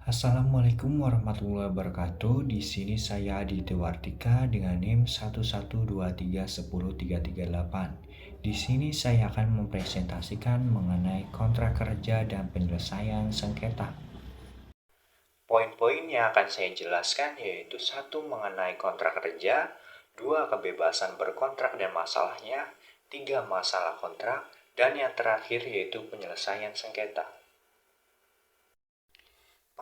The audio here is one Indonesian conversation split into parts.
Assalamualaikum warahmatullahi wabarakatuh. Di sini saya Aditya Wartika dengan NIM 112310338. Di sini saya akan mempresentasikan mengenai kontrak kerja dan penyelesaian sengketa. Poin-poin yang akan saya jelaskan yaitu satu mengenai kontrak kerja, dua kebebasan berkontrak dan masalahnya, tiga masalah kontrak, dan yang terakhir yaitu penyelesaian sengketa.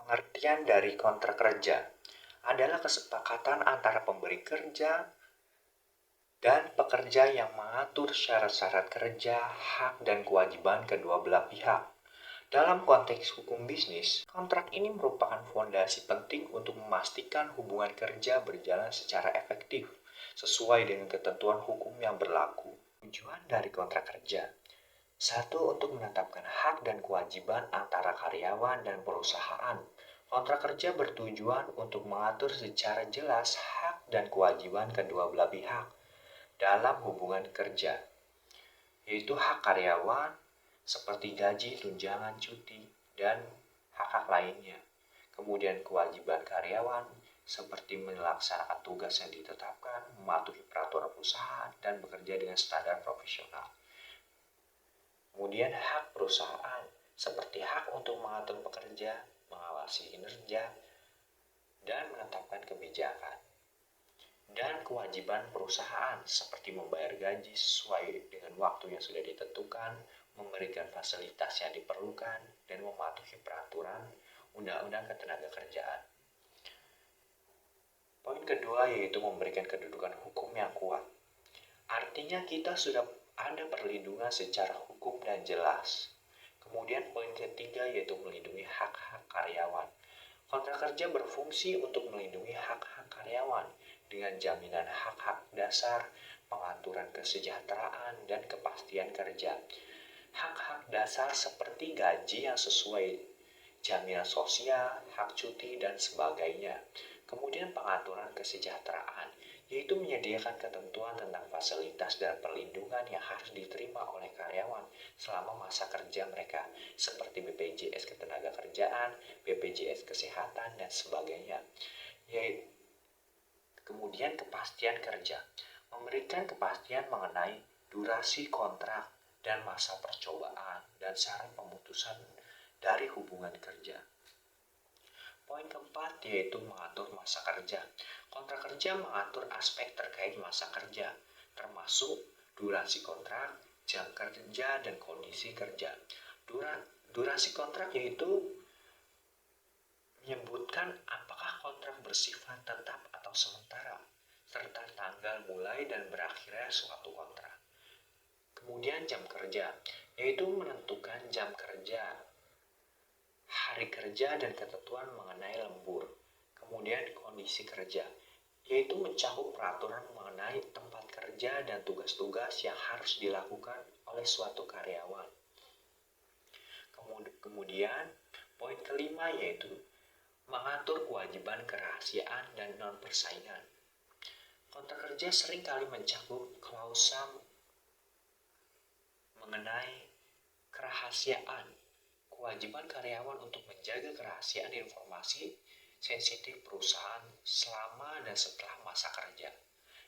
Pengertian dari kontrak kerja adalah kesepakatan antara pemberi kerja dan pekerja yang mengatur syarat-syarat kerja, hak, dan kewajiban kedua belah pihak. Dalam konteks hukum bisnis, kontrak ini merupakan fondasi penting untuk memastikan hubungan kerja berjalan secara efektif, sesuai dengan ketentuan hukum yang berlaku. Tujuan dari kontrak kerja: satu, untuk menetapkan hak dan kewajiban antara karyawan dan perusahaan. Kontrak kerja bertujuan untuk mengatur secara jelas hak dan kewajiban kedua belah pihak dalam hubungan kerja, yaitu hak karyawan seperti gaji, tunjangan, cuti, dan hak-hak lainnya. Kemudian kewajiban karyawan seperti melaksanakan tugas yang ditetapkan, mematuhi peraturan perusahaan, dan bekerja dengan standar profesional. Kemudian hak perusahaan seperti hak untuk mengatur pekerja, mengawasi kinerja, dan menetapkan kebijakan. Dan kewajiban perusahaan seperti membayar gaji sesuai dengan waktu yang sudah ditentukan, memberikan fasilitas yang diperlukan, dan mematuhi peraturan undang-undang ketenagakerjaan. Poin kedua yaitu memberikan kedudukan hukum yang kuat. Artinya kita sudah ada perlindungan secara hukum dan jelas. Kemudian poin ketiga yaitu melindungi hak-hak karyawan. Kontrak kerja berfungsi untuk melindungi hak-hak karyawan dengan jaminan hak-hak dasar, pengaturan kesejahteraan, dan kepastian kerja. Hak-hak dasar seperti gaji yang sesuai, jaminan sosial, hak cuti, dan sebagainya. Kemudian pengaturan kesejahteraan, yaitu menyediakan ketentuan tentang fasilitas dan perlindungan yang harus diterima oleh karyawan selama masa kerja mereka, seperti BPJS Ketenagakerjaan, BPJS Kesehatan, dan sebagainya. Kemudian kepastian kerja, memberikan kepastian mengenai durasi kontrak dan masa percobaan dan syarat pemutusan dari hubungan kerja. Poin keempat yaitu mengatur masa kerja. Kontrak kerja mengatur aspek terkait masa kerja, termasuk durasi kontrak, jam kerja, dan kondisi kerja. Durasi kontrak yaitu menyebutkan apakah kontrak bersifat tetap atau sementara, serta tanggal mulai dan berakhirnya suatu kontrak. Kemudian jam kerja, yaitu menentukan jam kerja, hari kerja, dan ketentuan mengenai lembur. Kemudian kondisi kerja, yaitu mencakup peraturan mengenai tempat kerja dan tugas-tugas yang harus dilakukan oleh suatu karyawan. Kemudian poin kelima yaitu mengatur kewajiban kerahasiaan dan non-persaingan. Kontrak kerja seringkali mencakup klausa mengenai kerahasiaan, kewajiban karyawan untuk menjaga kerahasiaan informasi sensitif perusahaan selama dan setelah masa kerja.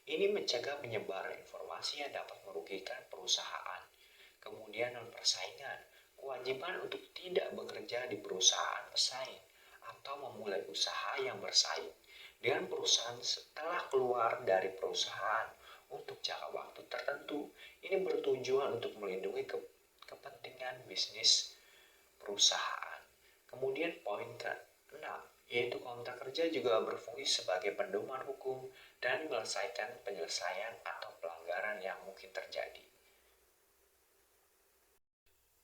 Ini mencegah penyebaran informasi yang dapat merugikan perusahaan. Kemudian non-persaingan, kewajiban untuk tidak bekerja di perusahaan pesaing atau memulai usaha yang bersaing dengan perusahaan setelah keluar dari perusahaan untuk jangka waktu tertentu. Ini bertujuan untuk melindungi kepentingan bisnis perusahaan. Kemudian poin ke-6 yaitu kontrak kerja juga berfungsi sebagai pedoman hukum dan menyelesaikan penyelesaian atau pelanggaran yang mungkin terjadi.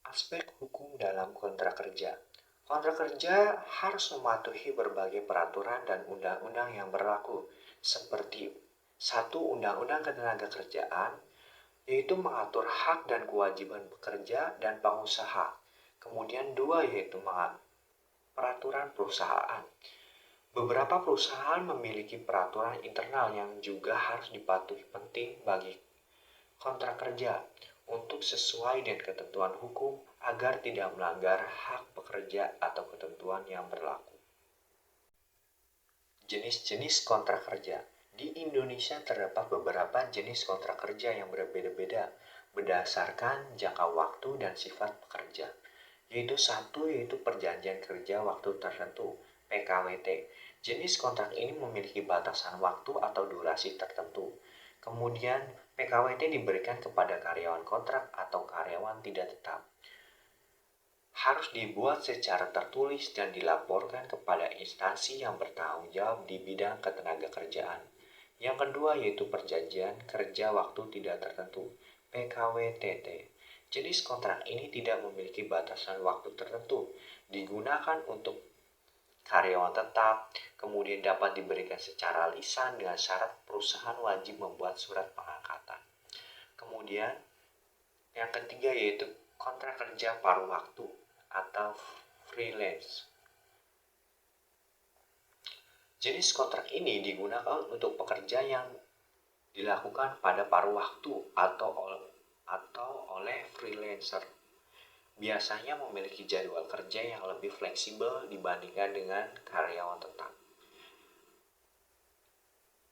Aspek hukum dalam kontrak kerja. Kontrak kerja harus mematuhi berbagai peraturan dan undang-undang yang berlaku, seperti 1. Undang-Undang Ketenagakerjaan, yaitu mengatur hak dan kewajiban pekerja dan pengusaha. Kemudian 2 yaitu peraturan perusahaan. Beberapa perusahaan memiliki peraturan internal yang juga harus dipatuhi, penting bagi kontrak kerja untuk sesuai dengan ketentuan hukum agar tidak melanggar hak pekerja atau ketentuan yang berlaku. Jenis-jenis kontrak kerja. Di Indonesia terdapat beberapa jenis kontrak kerja yang berbeda-beda berdasarkan jangka waktu dan sifat pekerja. Yaitu perjanjian kerja waktu tertentu, PKWT. Jenis kontrak ini memiliki batasan waktu atau durasi tertentu. Kemudian, PKWT diberikan kepada karyawan kontrak atau karyawan tidak tetap. Harus dibuat secara tertulis dan dilaporkan kepada instansi yang bertanggung jawab di bidang ketenagakerjaan. Yang kedua yaitu perjanjian kerja waktu tidak tertentu, PKWTT. Jenis kontrak ini tidak memiliki batasan waktu tertentu, digunakan untuk karyawan tetap, kemudian dapat diberikan secara lisan dengan syarat perusahaan wajib membuat surat pengangkatan. Kemudian, yang ketiga yaitu kontrak kerja paruh waktu atau freelance. Jenis kontrak ini digunakan untuk pekerja yang dilakukan pada paruh waktu atau oleh freelancer. Biasanya memiliki jadwal kerja yang lebih fleksibel dibandingkan dengan karyawan tetap.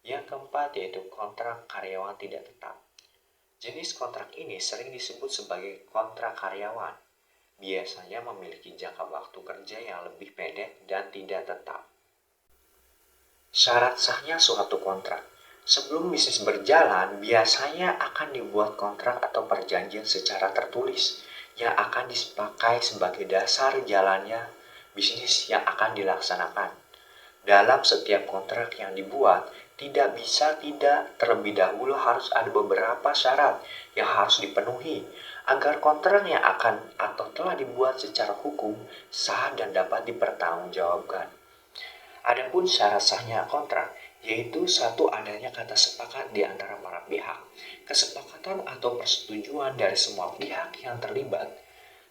Yang keempat yaitu kontrak karyawan tidak tetap. Jenis kontrak ini sering disebut sebagai kontrak karyawan. Biasanya memiliki jangka waktu kerja yang lebih pendek dan tidak tetap. Syarat sahnya suatu kontrak. Sebelum bisnis berjalan, biasanya akan dibuat kontrak atau perjanjian secara tertulis yang akan dipakai sebagai dasar jalannya bisnis yang akan dilaksanakan. Dalam setiap kontrak yang dibuat, tidak terlebih dahulu harus ada beberapa syarat yang harus dipenuhi agar kontrak yang akan atau telah dibuat secara hukum sah dan dapat dipertanggungjawabkan. Adapun syarat sahnya kontrak yaitu satu adanya kata sepakat di antara para pihak, kesepakatan atau persetujuan dari semua pihak yang terlibat.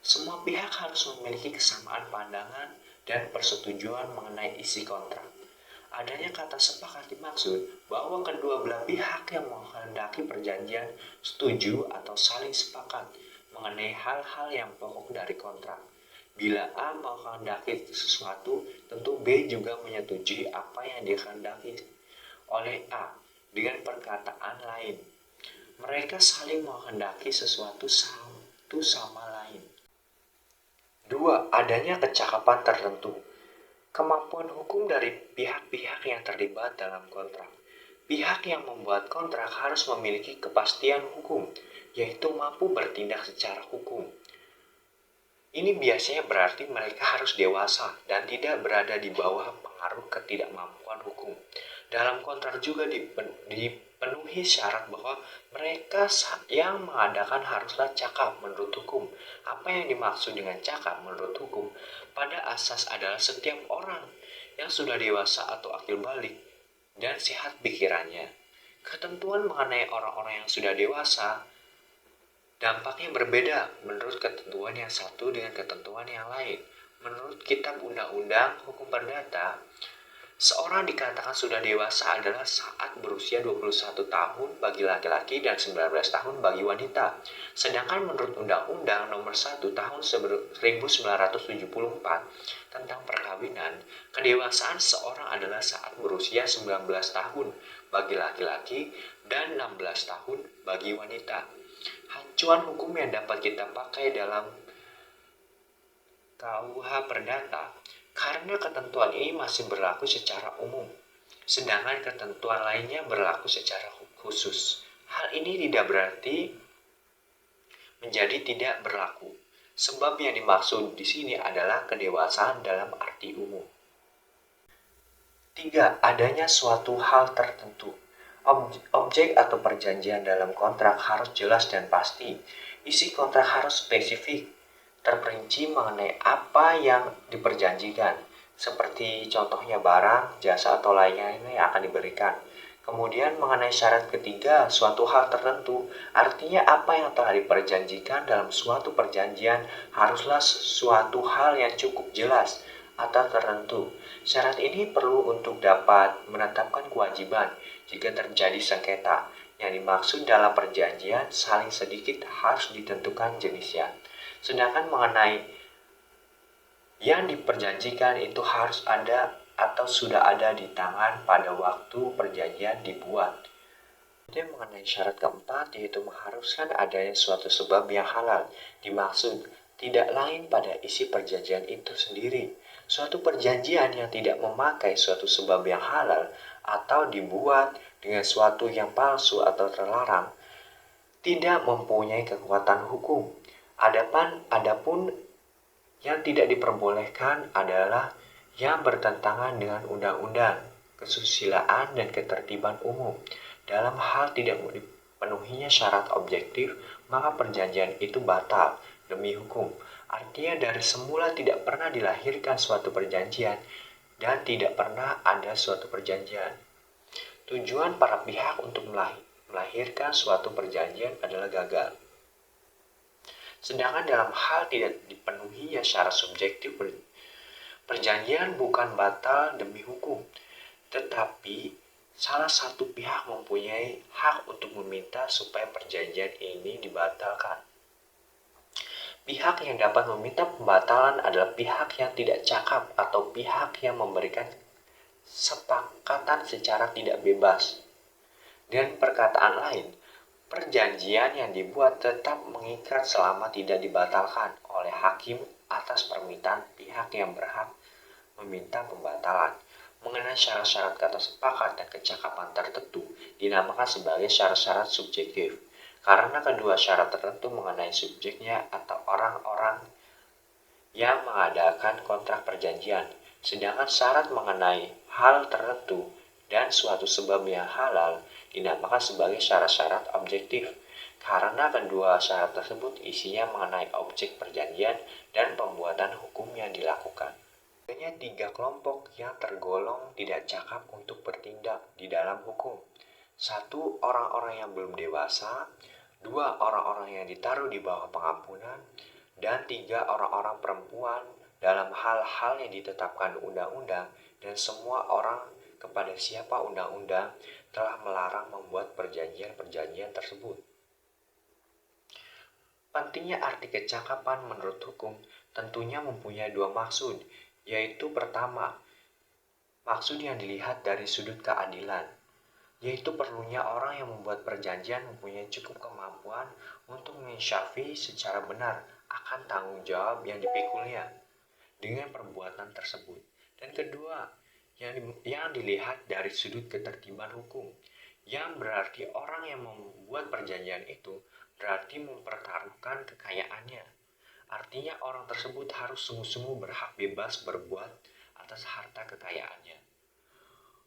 Semua pihak harus memiliki kesamaan pandangan dan persetujuan mengenai isi kontrak. Adanya kata sepakat dimaksud bahwa kedua belah pihak yang menghendaki perjanjian setuju atau saling sepakat mengenai hal-hal yang pokok dari kontrak. Bila A menghendaki sesuatu, tentu B juga menyetujui apa yang dikehendaki oleh A. Dengan perkataan lain, mereka saling menghendaki sesuatu satu sama lain. 2. Adanya kecakapan tertentu. Kemampuan hukum dari pihak-pihak yang terlibat dalam kontrak. Pihak yang membuat kontrak harus memiliki kepastian hukum, yaitu mampu bertindak secara hukum. Ini biasanya berarti mereka harus dewasa dan tidak berada di bawah pengaruh ketidakmampuan hukum. Dalam kontrak juga dipenuhi syarat bahwa mereka yang mengadakan haruslah cakap menurut hukum. Apa yang dimaksud dengan cakap menurut hukum? Pada asas adalah setiap orang yang sudah dewasa atau akil balik dan sehat pikirannya. Ketentuan mengenai orang-orang yang sudah dewasa dampaknya berbeda menurut ketentuan yang satu dengan ketentuan yang lain. Menurut Kitab Undang-Undang Hukum Perdata, seorang dikatakan sudah dewasa adalah saat berusia 21 tahun bagi laki-laki dan 19 tahun bagi wanita. Sedangkan menurut Undang-Undang Nomor 1 Tahun 1974 tentang perkawinan, kedewasaan seorang adalah saat berusia 19 tahun bagi laki-laki dan 16 tahun bagi wanita. Acuan hukum yang dapat kita pakai dalam KUH Perdata karena ketentuan ini masih berlaku secara umum, sedangkan ketentuan lainnya berlaku secara khusus. Hal ini tidak berarti menjadi tidak berlaku, sebab yang dimaksud di sini adalah kedewasaan dalam arti umum. 3. Adanya suatu hal tertentu. Objek atau perjanjian dalam kontrak harus jelas dan pasti. Isi kontrak harus spesifik, terperinci mengenai apa yang diperjanjikan, seperti contohnya barang, jasa, atau lainnya yang akan diberikan. Kemudian mengenai syarat ketiga, suatu hal tertentu, artinya apa yang telah diperjanjikan dalam suatu perjanjian haruslah suatu hal yang cukup jelas atau tertentu. Syarat ini perlu untuk dapat menetapkan kewajiban jika terjadi sengketa. Yang dimaksud dalam perjanjian saling sedikit harus ditentukan jenisnya. Sedangkan mengenai yang diperjanjikan itu harus ada atau sudah ada di tangan pada waktu perjanjian dibuat. Kemudian mengenai syarat keempat, yaitu mengharuskan adanya suatu sebab yang halal. Dimaksud tidak lain pada isi perjanjian itu sendiri. Suatu perjanjian yang tidak memakai suatu sebab yang halal atau dibuat dengan suatu yang palsu atau terlarang tidak mempunyai kekuatan hukum. Adapun yang tidak diperbolehkan adalah yang bertentangan dengan undang-undang, kesusilaan, dan ketertiban umum. Dalam hal tidak dipenuhinya syarat objektif, maka perjanjian itu batal demi hukum. Artinya dari semula tidak pernah dilahirkan suatu perjanjian dan tidak pernah ada suatu perjanjian. Tujuan para pihak untuk melahirkan suatu perjanjian adalah gagal. Sedangkan dalam hal tidak dipenuhinya syarat subjektif, perjanjian bukan batal demi hukum, tetapi salah satu pihak mempunyai hak untuk meminta supaya perjanjian ini dibatalkan. Pihak yang dapat meminta pembatalan adalah pihak yang tidak cakap atau pihak yang memberikan sepakatan secara tidak bebas. Dengan perkataan lain, perjanjian yang dibuat tetap mengikat selama tidak dibatalkan oleh hakim atas permintaan pihak yang berhak meminta pembatalan. Mengenai syarat-syarat kata sepakat dan kecakapan tertentu dinamakan sebagai syarat-syarat subjektif, karena kedua syarat tertentu mengenai subjeknya atau orang-orang yang mengadakan kontrak perjanjian, sedangkan syarat mengenai hal tertentu dan suatu sebab yang halal dinamakan sebagai syarat-syarat objektif, karena kedua syarat tersebut isinya mengenai objek perjanjian dan pembuatan hukum yang dilakukan. Adanya tiga kelompok yang tergolong tidak cakap untuk bertindak di dalam hukum. 1. Orang-orang yang belum dewasa. 2. Orang-orang yang ditaruh di bawah pengampunan. Dan 3. Orang-orang perempuan dalam hal-hal yang ditetapkan undang-undang dan semua orang kepada siapa undang-undang telah melarang membuat perjanjian-perjanjian tersebut. Pentingnya arti kecakapan menurut hukum tentunya mempunyai dua maksud, yaitu pertama, maksud yang dilihat dari sudut keadilan, yaitu perlunya orang yang membuat perjanjian mempunyai cukup kemampuan untuk mensyafi secara benar akan tanggung jawab yang dipikulnya dengan perbuatan tersebut. Dan kedua, yang dilihat dari sudut ketertiban hukum, yang berarti orang yang membuat perjanjian itu berarti mempertaruhkan kekayaannya. Artinya orang tersebut harus sungguh-sungguh berhak bebas berbuat atas harta kekayaannya.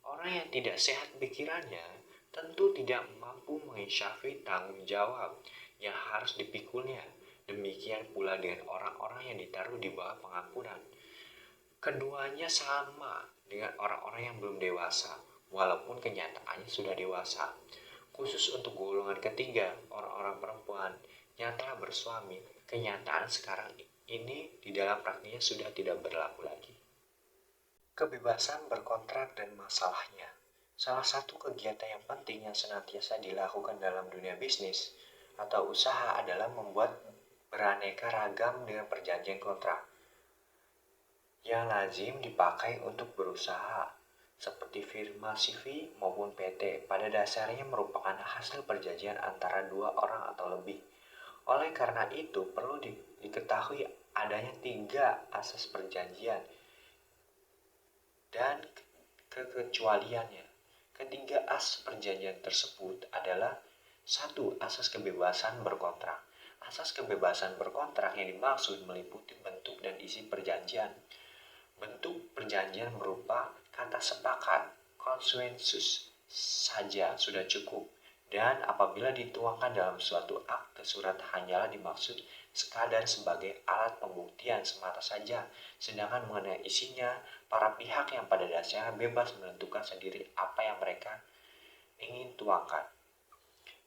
Orang yang tidak sehat pikirannya tentu tidak mampu menginsyafi tanggung jawab yang harus dipikulnya. Demikian pula dengan orang-orang yang ditaruh di bawah pengampunan. Keduanya sama dengan orang-orang yang belum dewasa, walaupun kenyataannya sudah dewasa. Khusus untuk golongan ketiga, orang-orang perempuan yang telah bersuami, kenyataan sekarang ini di dalam praktiknya sudah tidak berlaku lagi. Kebebasan berkontrak dan masalahnya. Salah satu kegiatan yang penting yang senantiasa dilakukan dalam dunia bisnis atau usaha adalah membuat beraneka ragam dengan perjanjian kontrak yang lazim dipakai untuk berusaha, seperti firma CV maupun PT, pada dasarnya merupakan hasil perjanjian antara dua orang atau lebih. Oleh karena itu, perlu diketahui adanya tiga asas perjanjian dan kekecualiannya. Ketiga asas perjanjian tersebut adalah 1. Asas kebebasan berkontrak. Asas kebebasan berkontrak yang dimaksud meliputi bentuk dan isi perjanjian. Bentuk perjanjian berupa kata sepakat, konsensus saja sudah cukup, dan apabila dituangkan dalam suatu akte surat hanyalah dimaksud sekadar sebagai alat pembuktian semata saja, sedangkan mengenai isinya, para pihak yang pada dasarnya bebas menentukan sendiri apa yang mereka ingin tuangkan.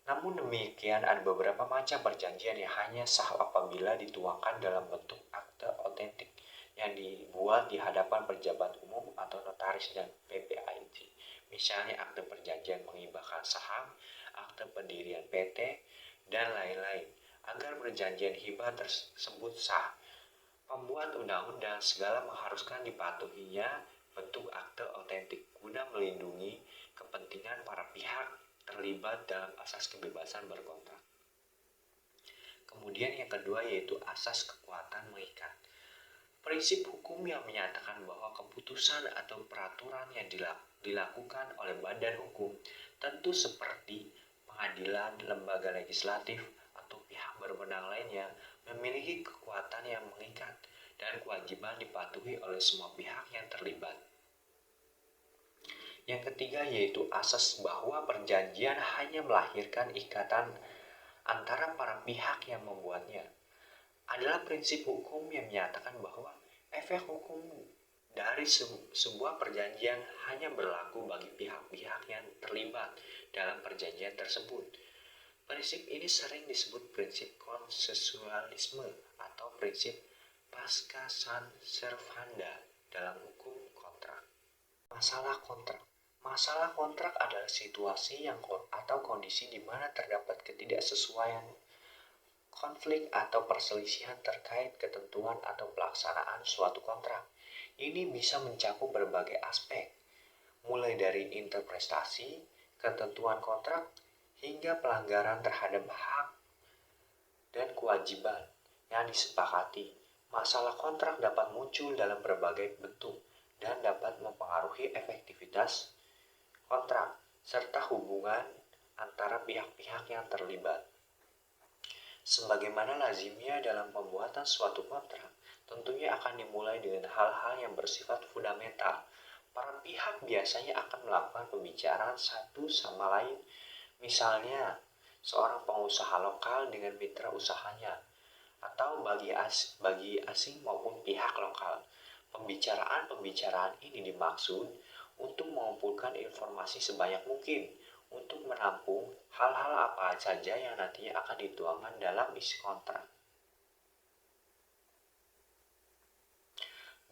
Namun demikian, ada beberapa macam perjanjian yang hanya sah apabila dituangkan dalam bentuk akte otentik yang dibuat di hadapan pejabat umum atau notaris dan PPIT. Misalnya akte perjanjian menghibahkan saham, akte pendirian PT, dan lain-lain. Agar perjanjian hibah tersebut sah, pembuat undang-undang segala mengharuskan dipatuhinya bentuk akte autentik guna melindungi kepentingan para pihak terlibat dalam asas kebebasan berkontrak. Kemudian yang kedua yaitu asas kekuatan mengikat. Prinsip hukum yang menyatakan bahwa keputusan atau peraturan yang dilakukan oleh badan hukum, tentu seperti pengadilan, lembaga legislatif, atau pihak berwenang lainnya, memiliki kekuatan yang mengikat dan kewajiban dipatuhi oleh semua pihak yang terlibat. Yang ketiga yaitu asas bahwa perjanjian hanya melahirkan ikatan antara para pihak yang membuatnya. Adalah prinsip hukum yang menyatakan bahwa efek hukum dari sebuah perjanjian hanya berlaku bagi pihak-pihak yang terlibat dalam perjanjian tersebut. Prinsip ini sering disebut prinsip konsensualisme atau prinsip pasca sunt servanda dalam hukum kontrak. Masalah kontrak. Masalah kontrak adalah situasi atau kondisi di mana terdapat ketidaksesuaian, konflik atau perselisihan terkait ketentuan atau pelaksanaan suatu kontrak. Ini bisa mencakup berbagai aspek, mulai dari interpretasi, ketentuan kontrak, hingga pelanggaran terhadap hak dan kewajiban yang disepakati. Masalah kontrak dapat muncul dalam berbagai bentuk dan dapat mempengaruhi efektivitas kontrak serta hubungan antara pihak-pihak yang terlibat. Sebagaimana lazimnya dalam pembuatan suatu kontrak, tentunya akan dimulai dengan hal-hal yang bersifat fundamental. Para pihak biasanya akan melakukan pembicaraan satu sama lain, misalnya seorang pengusaha lokal dengan mitra usahanya, atau bagi asing maupun pihak lokal. Pembicaraan ini dimaksud untuk mengumpulkan informasi sebanyak mungkin untuk menampung hal-hal apa saja yang nantinya akan dituangkan dalam isi kontrak.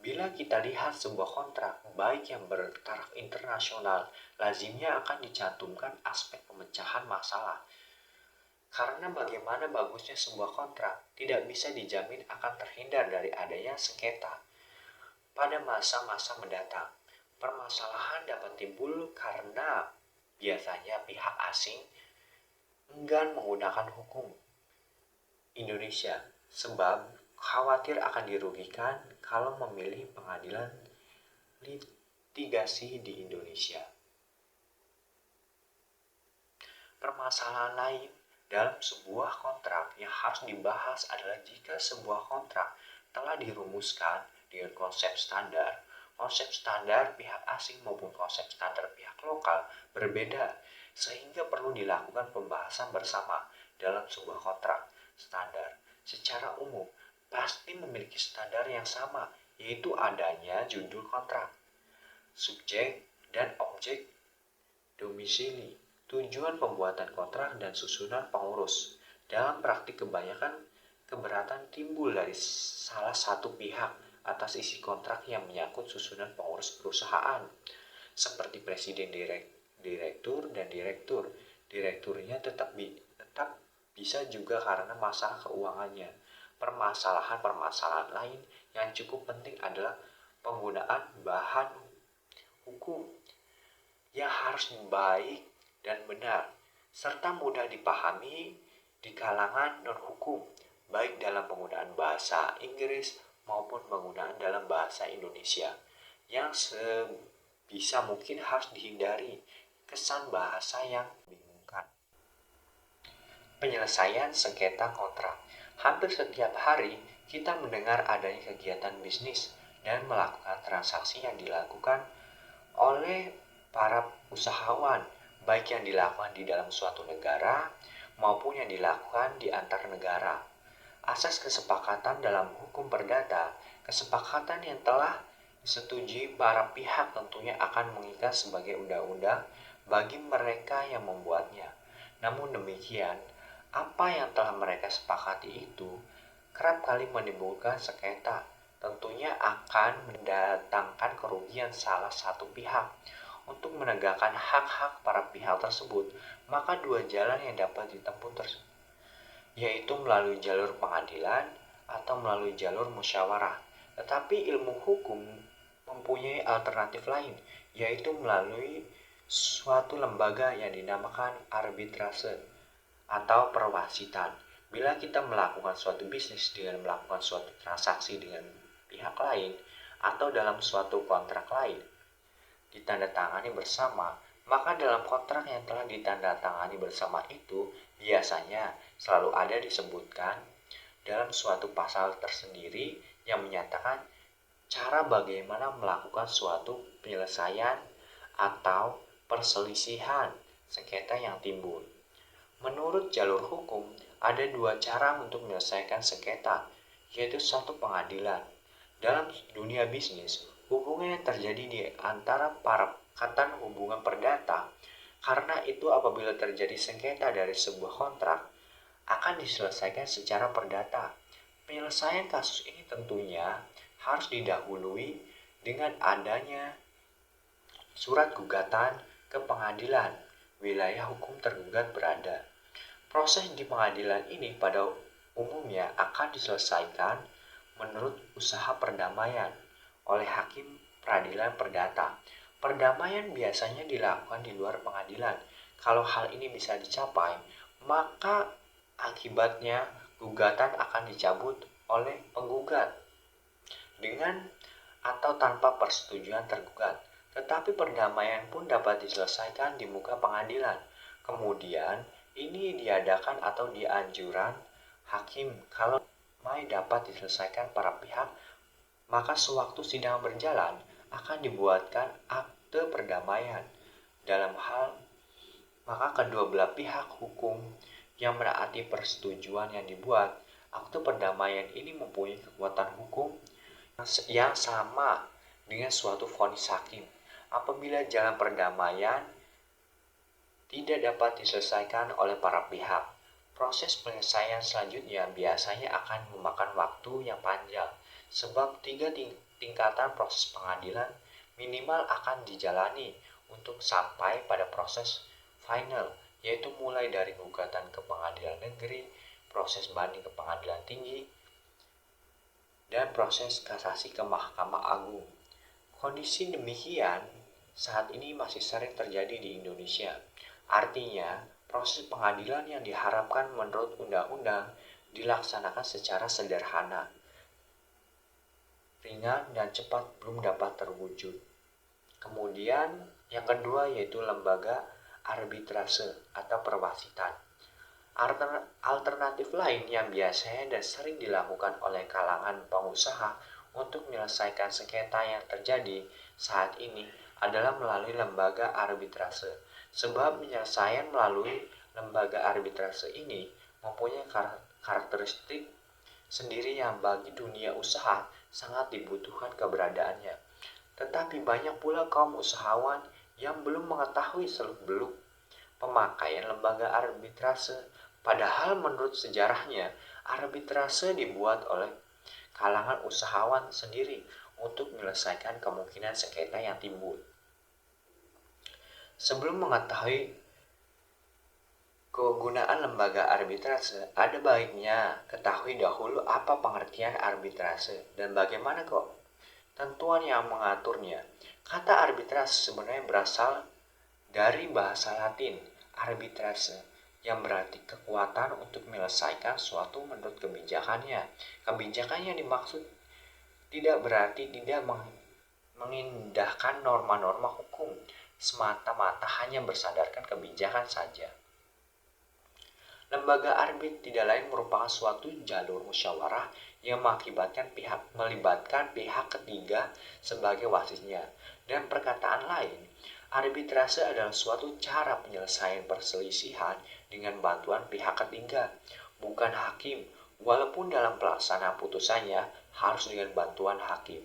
Bila kita lihat sebuah kontrak, baik yang bertaraf internasional, lazimnya akan dicantumkan aspek pemecahan masalah. Karena bagaimana bagusnya sebuah kontrak, tidak bisa dijamin akan terhindar dari adanya sengketa. Pada masa-masa mendatang, permasalahan dapat timbul karena biasanya pihak asing enggan menggunakan hukum Indonesia sebab khawatir akan dirugikan kalau memilih pengadilan litigasi di Indonesia. Permasalahan lain dalam sebuah kontrak yang harus dibahas adalah jika sebuah kontrak telah dirumuskan dengan konsep standar. Konsep standar pihak asing maupun konsep standar pihak lokal berbeda, sehingga perlu dilakukan pembahasan bersama dalam sebuah kontrak. Standar secara umum pasti memiliki standar yang sama, yaitu adanya judul kontrak, subjek dan objek, domisili, tujuan pembuatan kontrak, dan susunan pengurus. Dalam praktik kebanyakan keberatan timbul dari salah satu pihak atas isi kontrak yang menyangkut susunan pengurus perusahaan, seperti presiden, direktur, dan direktur. Direkturnya tetap bisa juga karena masalah keuangannya. Permasalahan lain yang cukup penting adalah penggunaan bahan hukum yang harus baik dan benar, serta mudah dipahami di kalangan non-hukum, baik dalam penggunaan bahasa Inggris maupun penggunaan dalam bahasa Indonesia, yang sebisa mungkin harus dihindari kesan bahasa yang membingungkan. Penyelesaian sengketa kontrak. Hampir setiap hari kita mendengar adanya kegiatan bisnis dan melakukan transaksi yang dilakukan oleh para usahawan, baik yang dilakukan di dalam suatu negara maupun yang dilakukan di antar negara. Asas kesepakatan dalam hukum perdata, kesepakatan yang telah disetujui para pihak tentunya akan mengikat sebagai undang-undang bagi mereka yang membuatnya. Namun demikian, apa yang telah mereka sepakati itu kerap kali menimbulkan sengketa, tentunya akan mendatangkan kerugian salah satu pihak. Untuk menegakkan hak-hak para pihak tersebut, maka dua jalan yang dapat ditempuh yaitu melalui jalur pengadilan atau melalui jalur musyawarah. Tetapi ilmu hukum mempunyai alternatif lain, yaitu melalui suatu lembaga yang dinamakan arbitrase atau perwasitan. Bila kita melakukan suatu bisnis dengan melakukan suatu transaksi dengan pihak lain atau dalam suatu kontrak lain ditandatangani bersama, maka dalam kontrak yang telah ditandatangani bersama itu biasanya selalu ada disebutkan dalam suatu pasal tersendiri yang menyatakan cara bagaimana melakukan suatu penyelesaian atau perselisihan sengketa yang timbul. Menurut jalur hukum, ada dua cara untuk menyelesaikan sengketa, yaitu satu pengadilan. Dalam dunia bisnis, hubungan yang terjadi di antara para katan hubungan perdata, karena itu apabila terjadi sengketa dari sebuah kontrak, akan diselesaikan secara perdata. Penyelesaian kasus ini tentunya harus didahului dengan adanya surat gugatan ke pengadilan wilayah hukum tergugat berada. Proses di pengadilan ini pada umumnya akan diselesaikan menurut usaha perdamaian oleh hakim peradilan perdata. Perdamaian biasanya dilakukan di luar pengadilan. Kalau hal ini bisa dicapai, maka akibatnya gugatan akan dicabut oleh penggugat dengan atau tanpa persetujuan tergugat. Tetapi perdamaian pun dapat diselesaikan di muka pengadilan. Kemudian ini diadakan atau dianjuran hakim kalau damai dapat diselesaikan para pihak, maka sewaktu sidang berjalan akan dibuatkan akte perdamaian. Dalam hal maka kedua belah pihak hukum yang menaati persetujuan yang dibuat, akte perdamaian ini mempunyai kekuatan hukum yang sama dengan suatu vonis hakim. Apabila jalan perdamaian tidak dapat diselesaikan oleh para pihak, proses penyelesaian selanjutnya biasanya akan memakan waktu yang panjang, sebab 3 tingkatan proses pengadilan minimal akan dijalani untuk sampai pada proses final, yaitu mulai dari gugatan ke pengadilan negeri, proses banding ke pengadilan tinggi, dan proses kasasi ke Mahkamah Agung. Kondisi demikian saat ini masih sering terjadi di Indonesia. Artinya, proses pengadilan yang diharapkan menurut undang-undang dilaksanakan secara sederhana, ringan, dan cepat belum dapat terwujud. Kemudian, yang kedua yaitu lembaga arbitrase atau perwasitan. Alternatif lain yang biasanya dan sering dilakukan oleh kalangan pengusaha untuk menyelesaikan sengketa yang terjadi saat ini adalah melalui lembaga arbitrase. Sebab penyelesaian melalui lembaga arbitrase ini mempunyai karakteristik sendiri yang bagi dunia usaha sangat dibutuhkan keberadaannya. Tetapi banyak pula kaum usahawan yang belum mengetahui seluk-beluk pemakaian lembaga arbitrase. Padahal menurut sejarahnya, arbitrase dibuat oleh kalangan usahawan sendiri untuk menyelesaikan kemungkinan sengketa yang timbul. Sebelum mengetahui kegunaan lembaga arbitrase, ada baiknya ketahui dahulu apa pengertian arbitrase dan bagaimana kok tentuan yang mengaturnya. Kata arbitrase sebenarnya berasal dari bahasa Latin arbitrase, yang berarti kekuatan untuk menyelesaikan suatu menurut kebijakannya. Kebijakannya dimaksud tidak berarti tidak mengindahkan norma-norma hukum, semata-mata hanya bersandarkan kebijakan saja. Lembaga arbit tidak lain merupakan suatu jalur musyawarah yang melibatkan pihak ketiga sebagai wasitnya. Dan perkataan lain, arbitrase adalah suatu cara penyelesaian perselisihan dengan bantuan pihak ketiga, bukan hakim, walaupun dalam pelaksanaan putusannya harus dengan bantuan hakim.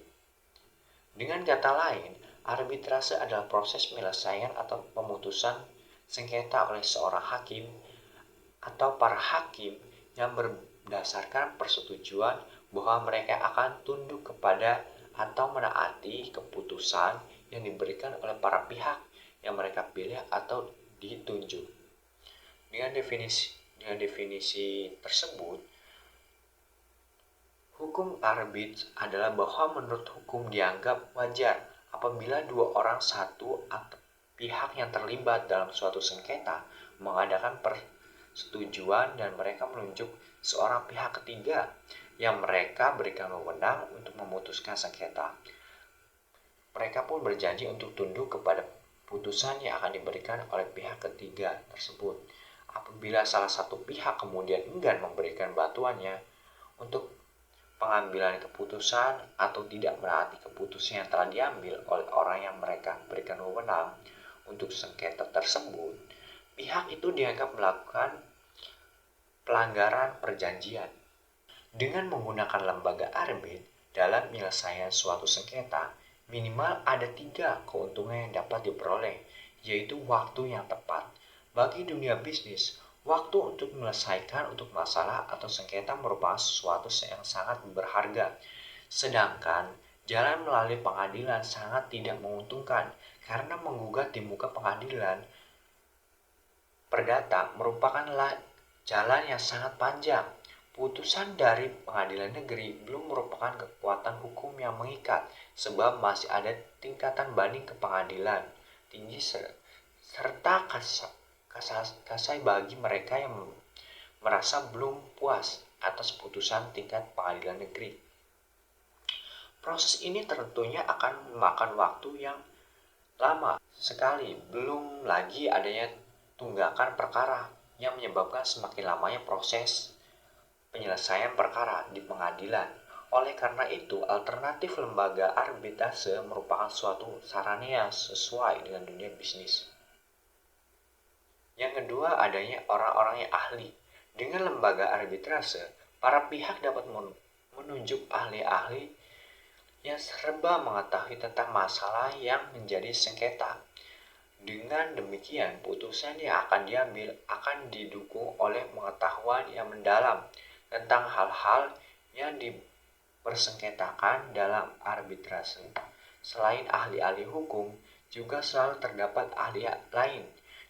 Dengan kata lain, arbitrase adalah proses penyelesaian atau pemutusan sengketa oleh seorang hakim atau para hakim yang berdasarkan persetujuan bahwa mereka akan tunduk kepada atau menaati keputusan yang diberikan oleh para pihak yang mereka pilih atau ditunjuk. Dengan definisi tersebut, Hukum arbit adalah bahwa menurut hukum dianggap wajar apabila dua orang satu atau pihak yang terlibat dalam suatu sengketa mengadakan persetujuan dan mereka menunjuk seorang pihak ketiga yang mereka berikan wewenang untuk memutuskan sengketa. Mereka pun berjanji untuk tunduk kepada putusan yang akan diberikan oleh pihak ketiga tersebut. Apabila salah satu pihak kemudian enggan memberikan bantuannya untuk pengambilan keputusan atau tidak menaati keputusan yang telah diambil oleh orang yang mereka berikan wewenang untuk sengketa tersebut, pihak itu dianggap melakukan pelanggaran perjanjian. Dengan menggunakan lembaga arbit dalam penyelesaian suatu sengketa, minimal ada 3 keuntungan yang dapat diperoleh, yaitu waktu yang tepat. Bagi dunia bisnis, waktu untuk menyelesaikan untuk masalah atau sengketa merupakan sesuatu yang sangat berharga. Sedangkan jalan melalui pengadilan sangat tidak menguntungkan karena menggugat di muka pengadilan perdata merupakan jalan yang sangat panjang. Putusan dari pengadilan negeri belum merupakan kekuatan hukum yang mengikat sebab masih ada tingkatan banding ke pengadilan tinggi serta kasai bagi mereka yang merasa belum puas atas putusan tingkat pengadilan negeri. Proses ini tentunya akan memakan waktu yang lama sekali, belum lagi adanya tunggakan perkara yang menyebabkan semakin lamanya proses penyelesaian perkara di pengadilan. Oleh karena itu, alternatif lembaga arbitrase merupakan suatu sarana yang sesuai dengan dunia bisnis. Yang kedua, adanya orang-orang yang ahli. Dengan lembaga arbitrase, para pihak dapat menunjuk ahli-ahli yang serba mengetahui tentang masalah yang menjadi sengketa. Dengan demikian, putusan yang akan diambil akan didukung oleh pengetahuan yang mendalam tentang hal-hal yang dipersengketakan dalam arbitrase. Selain ahli-ahli hukum, juga selalu terdapat ahli lain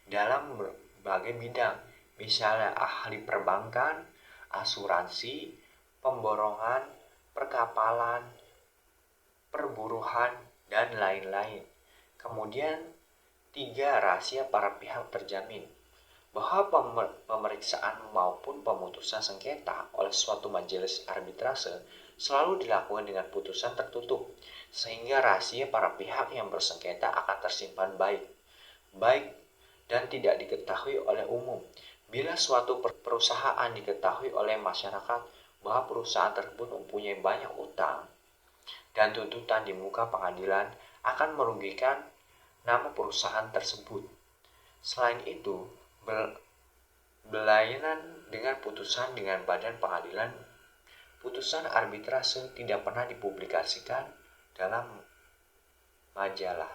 dalam berbagai bidang, misalnya ahli perbankan, asuransi, pemborongan, perkapalan, perburuhan, dan lain-lain. Kemudian, 3. Rahasia para pihak terjamin. Bahwa pemeriksaan maupun pemutusan sengketa oleh suatu majelis arbitrase selalu dilakukan dengan putusan tertutup, sehingga rahasia para pihak yang bersengketa akan tersimpan baik dan tidak diketahui oleh umum. Bila suatu perusahaan diketahui oleh masyarakat bahwa perusahaan tersebut mempunyai banyak utang dan tuntutan di muka pengadilan akan merugikan nama perusahaan tersebut. Selain itu, berlainan dengan putusan dengan badan pengadilan, putusan arbitrase tidak pernah dipublikasikan dalam majalah.